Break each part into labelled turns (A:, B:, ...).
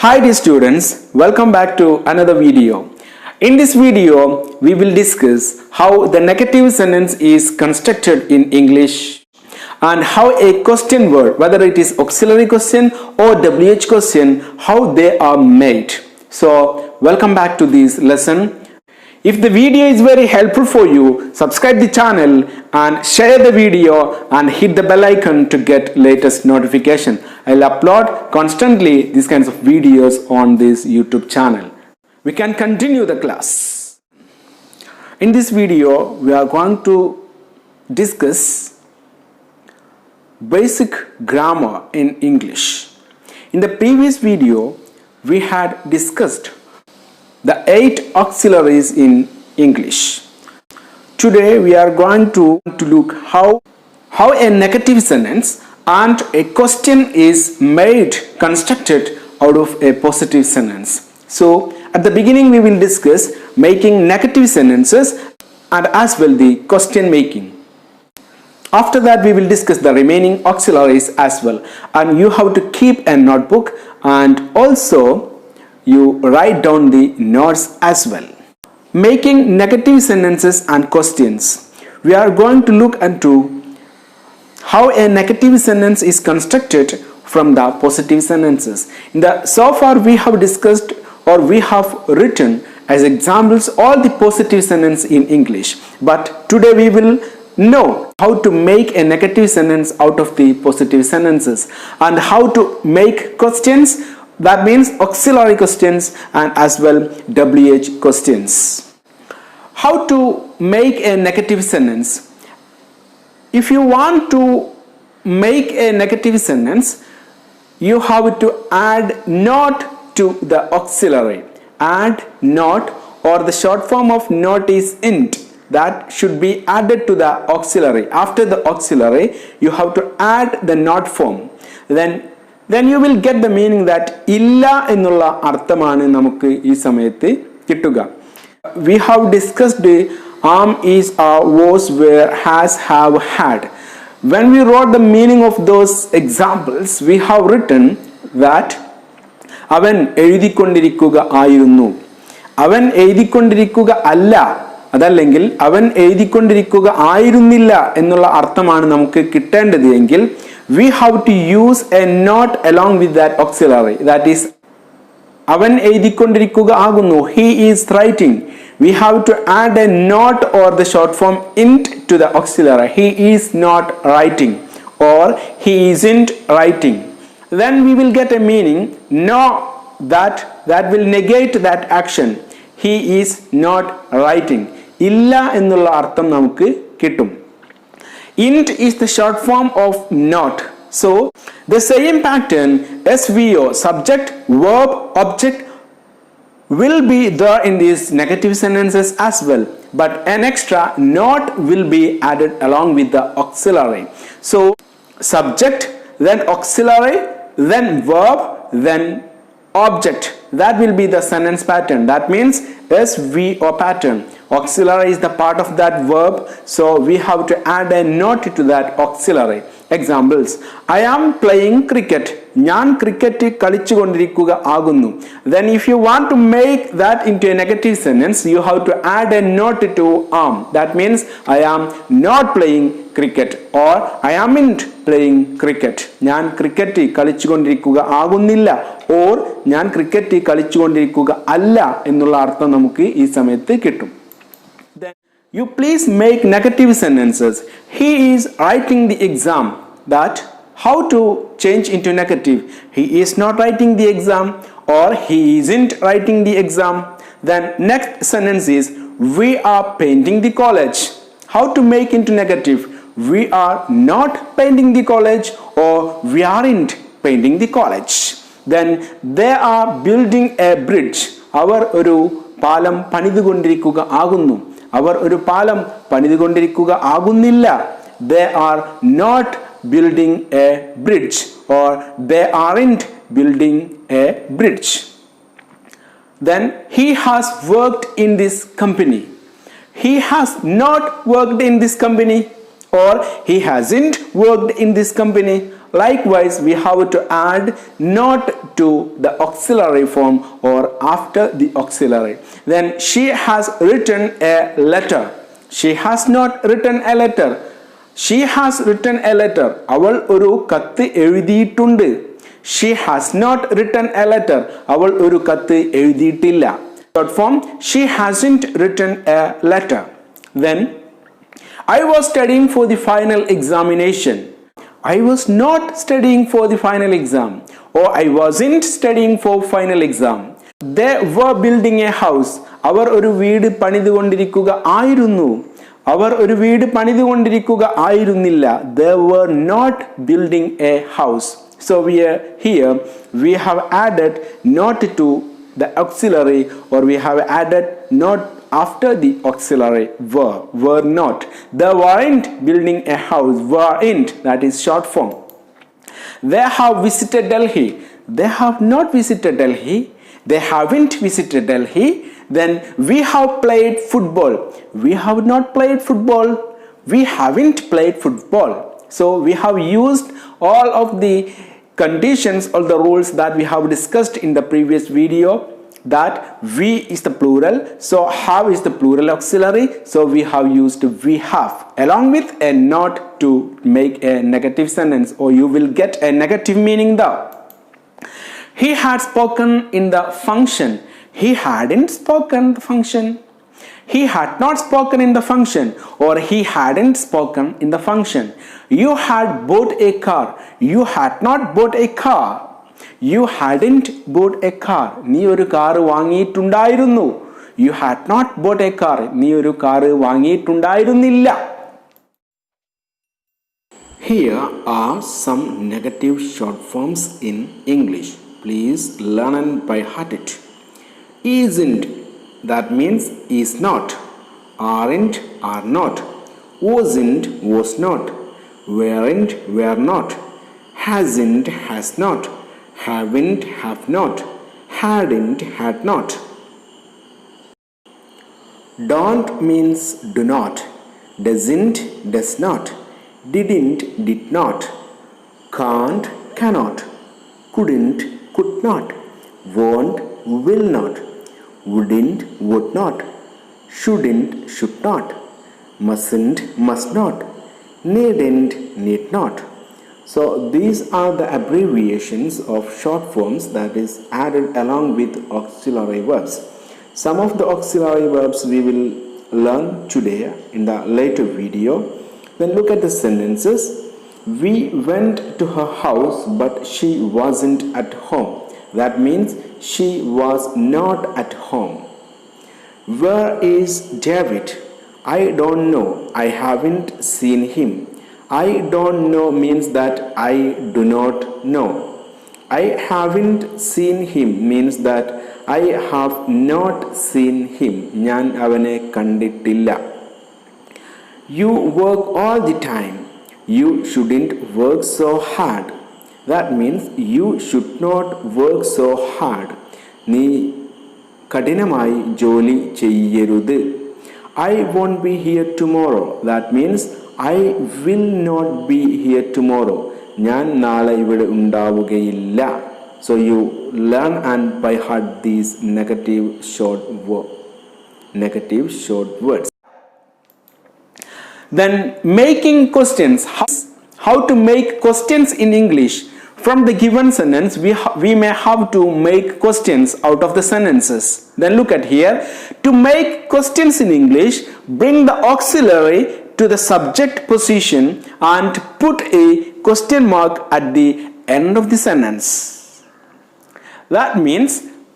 A: Hi dear students, welcome back to another video. In this video, we will discuss how the negative sentence is constructed in English and how a question word, whether it is auxiliary question or WH question, how they are made. So, welcome back to this lesson. If the video is very helpful for you, subscribe the channel and share the video and hit the bell icon to get latest notification. I'll upload constantly these kinds of videos on this YouTube channel. We can continue the class. In this video, we are going to discuss basic grammar in English. In the previous video, we had discussed the 8 auxiliaries in English. Today we are going to look how a negative sentence and a question is made, constructed out of a positive sentence. So at the beginning we will discuss making negative sentences and as well the question making. After that we will discuss the remaining auxiliaries as well, and you have to keep a notebook and also you write down the notes as well. Making negative sentences and questions. We are going to look into how a negative sentence is constructed from the positive sentences. So far we have discussed or we have written as examples all the positive sentence in English. But today we will know how to make a negative sentence out of the positive sentences and how to make questions. That means auxiliary questions and as well WH questions. How to make a negative sentence? If you want to make a negative sentence, you have to add not to the auxiliary. Add not, or the short form of not is int. That should be added to the auxiliary. After the auxiliary, you have to add the not form. Then you will get the meaning that illa ennulla arthamanu namukku ee samayathe kittuka. We have discussed the am, is, are, was, were, has, have, had. When we wrote the meaning of those examples, we have written that avan ezhudikondirikkuga aayirunnu, avan ezhudikondirikkuga alla, അതല്ലെങ്കിൽ അവൻ എഴുതിക്കൊണ്ടിരിക്കുക ആയിരുന്നില്ല എന്നുള്ള അർത്ഥമാണ് നമുക്ക് കിട്ടേണ്ടത് എങ്കിൽ we have to use a not along with that auxiliary. That is, അവൻ എഴുതിക്കൊണ്ടിരിക്കുക ആകുന്നു, he is writing. We have to add a not or the short form int to the auxiliary. He is not writing or he isn't writing. Then we will get a meaning no, that will negate that action. He is not writing. ഇല്ല എന്നുള്ള അർത്ഥം നമുക്ക് കിട്ടും. Int is the short form of not. So the same pattern, SVO, subject, verb, object, will be there in these negative sentences as well, but an extra not will be added along with the auxiliary. So subject, then auxiliary, then verb, then object. That will be the sentence pattern. That means SVO pattern. Auxiliary is the part of that verb, so we have to add a note to that auxiliary. Examples: I am playing cricket. ഞാൻ cricket കളിച്ചുകൊണ്ടിരിക്കുക ആകുന്നു. Then if you want to make that into a negative sentence, you have to add a note to am. That means I am not playing cricket or I amn't playing cricket. ഞാൻ cricket കളിച്ചുകൊണ്ടിരിക്കുക ആകുന്നില്ല or ഞാൻ cricket കളിച്ചുകൊണ്ടിരിക്കുക അല്ല എന്നുള്ള അർത്ഥം നമുക്ക് ഈ സമയത്ത് കിട്ടും. Then you please make negative sentences. He is writing the exam. That how to change into negative? He is not writing the exam or he isn't writing the exam. Then next sentence is we are painting the college. How to make into negative? We are not painting the college or we aren't painting the college. Then they are building a bridge. അവർ ഒരു പാലം പണിതുകൊണ്ടിരിക്കുക ആകുന്നു. അവർ ഒരു പാലം പണിതുകൊണ്ടിരിക്കുക ആകുന്നില്ല. They are not building a bridge or they aren't building a bridge. Then he has worked in this company. He has not worked in this company or he hasn't worked in this company. Likewise, we have to add not to the auxiliary form or after the auxiliary. Then she has written a letter. She has not written a letter. She has written a letter. അവൾ ഒരു കത്ത് എഴുതിയിട്ടുണ്ട്. She has not written a letter. അവൾ ഒരു കത്ത് എഴുതിയിട്ടില്ല. Short form, she hasn't written a letter. Then, I was studying for the final examination. I was not studying for the final exam. Or I wasn't studying for final exam. They were building a house. അവർ ഒരു വീട് പണിതുകൊണ്ടിരിക്കുക ആയിരുന്നു. അവർ ഒരു വീട് പണിതുകൊണ്ടിരിക്കുക ആയിരുന്നില്ല. They were not building a house. So we have added not to the auxiliary, or we have added not after the auxiliary were not. They weren't building a house. Weren't, that is short form. They have visited Delhi. They have not visited Delhi. They haven't visited Delhi. Then we have played football. We have not played football. We haven't played football. So we have used all of the conditions or the rules that we have discussed in the previous video, that we is the plural, so have is the plural auxiliary, so we have used we have along with a not to make a negative sentence, or you will get a negative meaning there. He had spoken in the function. He hadn't spoken the function. He had not spoken in the function, or he hadn't spoken in the function. You had bought a car. You had not bought a car. You hadn't bought a car. നീ ഒരു car വാങ്ങിയിട്ടുണ്ടായിരുന്നു. You had not bought a car. നീ ഒരു car വാങ്ങിയിട്ടുണ്ടായിരുന്നില്ല. Here are some negative short forms in English. Please learn and by heart it. Isn't, that means is not. Aren't, are not. Wasn't, was not. Weren't, were not. Hasn't, has not. Haven't, have not. Hadn't, had not. Don't means do not. Doesn't, does not. Didn't, did not. Can't, cannot. Couldn't, could not. Won't, will not. Wouldn't, would not. Shouldn't, should not. Mustn't, must not. Needn't, need not. So these are the abbreviations of short forms that is added along with auxiliary verbs. Some of the auxiliary verbs we will learn today in the later video. Then look at the sentences. We went to her house, but she wasn't at home. That means she was not at home. Where is David? I don't know. I haven't seen him. I don't know means that I do not know. I haven't seen him means that I have not seen him. ഞാൻ അവനെ കണ്ടിട്ടില്ല. You work all the time. You shouldn't work so hard. That means you should not work so hard. നീ കഠിനമായി ജോലി ചെയ്യരുത്. I won't be here tomorrow. That means I will not be here tomorrow. ഞാൻ നാളെ ഇവിടെ ഉണ്ടാവുകയില്ല. So you learn and by heart these negative short words. Then making questions. How to make questions in English. From the given sentence, we may have to make questions out of the sentences. Then look at here. To make questions in English, bring the auxiliary to the subject position and put a question mark at the end of the sentence. That means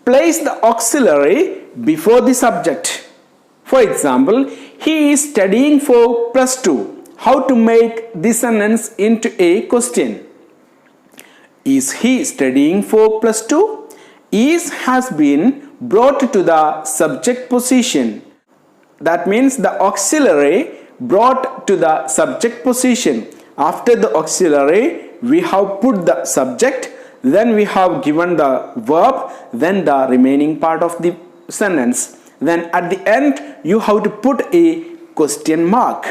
A: place the auxiliary before the subject. For example, he is studying for +2. How to make this sentence into a question? Is he studying for +2? Is has been brought to the subject position. That means the auxiliary brought to the subject position. After the auxiliary, we have put the subject, then we have given the verb, then the remaining part of the sentence. Then at the end, you have to put a question mark.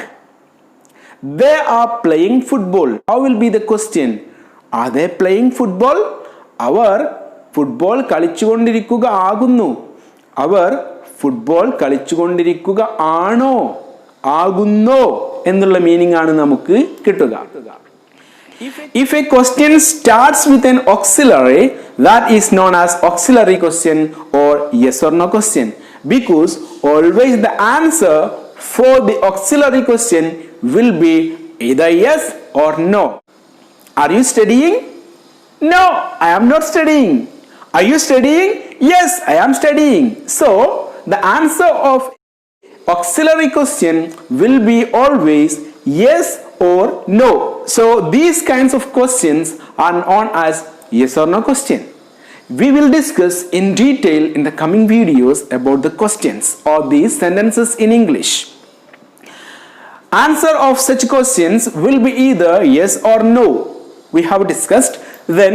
A: They are playing football. How will be the question? Are they playing football? അവർ football കളിച്ചുകൊണ്ടിരിക്കുക ആകുന്നു. അവർ football കളിച്ചുകൊണ്ടിരിക്കുക ആണോ ആകുന്നോ എന്നുള്ള meaning ആണ് നമുക്ക് കിട്ടുക. If a question starts with an auxiliary, that is known as auxiliary question or yes or no question, because always the answer for the auxiliary question will be either yes or no. Are you studying? No, I am not studying. Are you studying? Yes, I am studying. So the answer of auxiliary question will be always yes or no. So these kinds of questions are known as yes or no question. We will discuss in detail in the coming videos about the questions or these sentences in English. Answer of such questions will be either yes or no. We have discussed. Then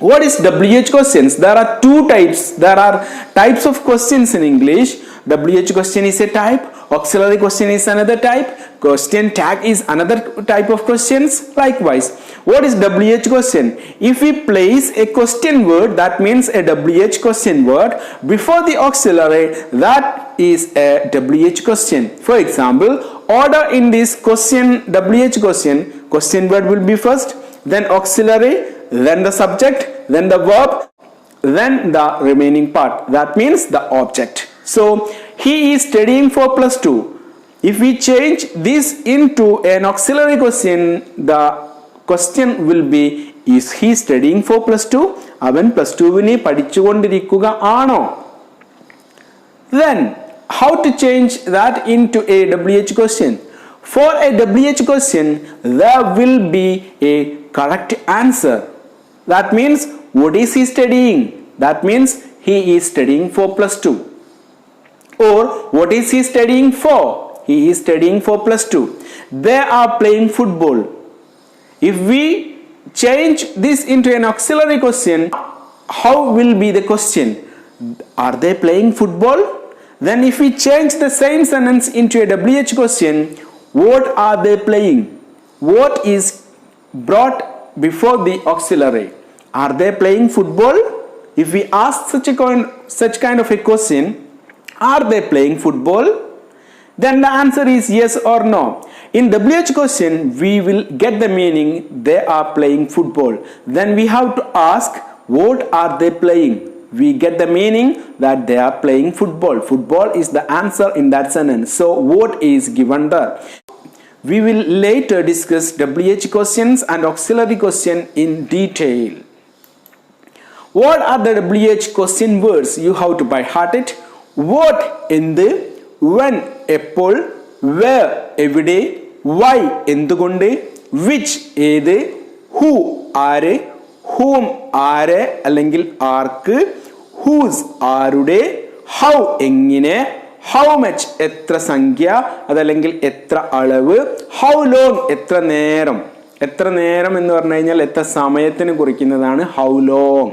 A: what is WH questions? There are two types. There are types of questions in English. WH question is a type, auxiliary question is another type, question tag is another type of questions. Likewise, what is WH question? If we place a question word, that means a WH question word, before the auxiliary, that is a WH question. For example, order in this question, WH question word will be first, then auxiliary, then the subject, then the verb, then the remaining part, that means the object. So he is studying for plus 2. If we change this into an auxiliary question, the question will be is he studying for plus 2? അവൻ plus 2 പഠിച്ചുകൊണ്ടിരിക്കുക ആണോ? Then how to change that into a WH question? For a WH question, there will be a correct answer. That means what is he studying? That means he is studying for plus 2. Or what is he studying for? He is studying for plus 2. They are playing football. If we change this into an auxiliary question, how will be the question? Are they playing football? Then if we change the same sentence into a WH question, what are they playing? What is brought before the auxiliary? Are they playing football? If we ask such kind of a question, are they playing football? Then the answer is yes or no. In WH question, we will get the meaning they are playing football. Then we have to ask what are they playing? We get the meaning that they are playing football. Football is the answer in that sentence. So what is given there? We will later discuss WH questions and auxiliary question in detail. What are the WH question words? You have to by heart it. What, എന്ത്, when, എപ്പോൾ, where, എവിടെ, why, എന്തുകൊണ്ട്, which, ഏത്, who, ആര്, whom, ആര് അല്ലെങ്കിൽ ആർക്ക്, whose, ആരുടെ, how, എങ്ങനെ, how much, എത്ര സംഖ്യ അതല്ലെങ്കിൽ എത്ര അളവ്, how long, എത്ര നേരം. എത്ര നേരം എന്ന് പറഞ്ഞു കഴിഞ്ഞാൽ എത്ര സമയത്തിന് കുറിക്കുന്നതാണ് how long.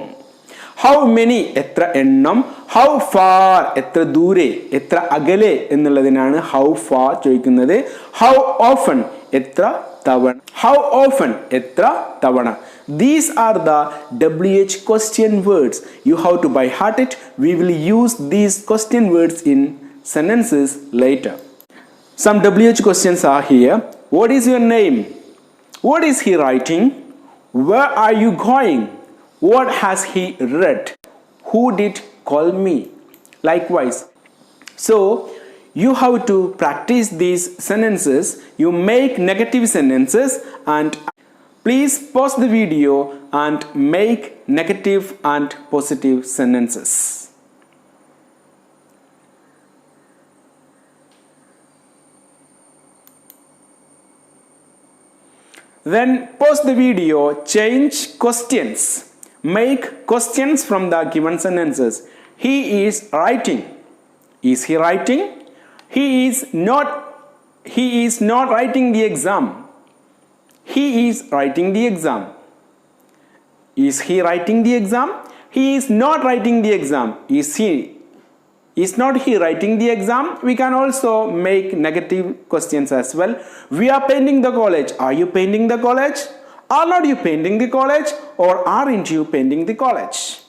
A: How many, എത്ര എണ്ണം. How far, എത്ര ദൂരെ, എത്ര അകലെ എന്നുള്ളതിനാണ് how far ചോദിക്കുന്നത്. How often, എത്ര തവണ. How often, എത്ര തവണ. These are the WH question words. You have to by heart it. We will use these question words in sentences later. Some WH questions are here. What is your name? What is he writing? Where are you going? What has he read? Who did call me? Likewise. So you have to practice these sentences. You make negative sentences and please pause the video and make negative and positive sentences. Then pause the video, change questions. Make questions from the given sentences. He is writing. Is he writing? He is not writing the exam. He is writing the exam. Is he writing the exam? He is not writing the exam. Is not he writing the exam? We can also make negative questions as well. We are painting the college. Are you painting the college? Are not you painting the college or aren't you painting the college?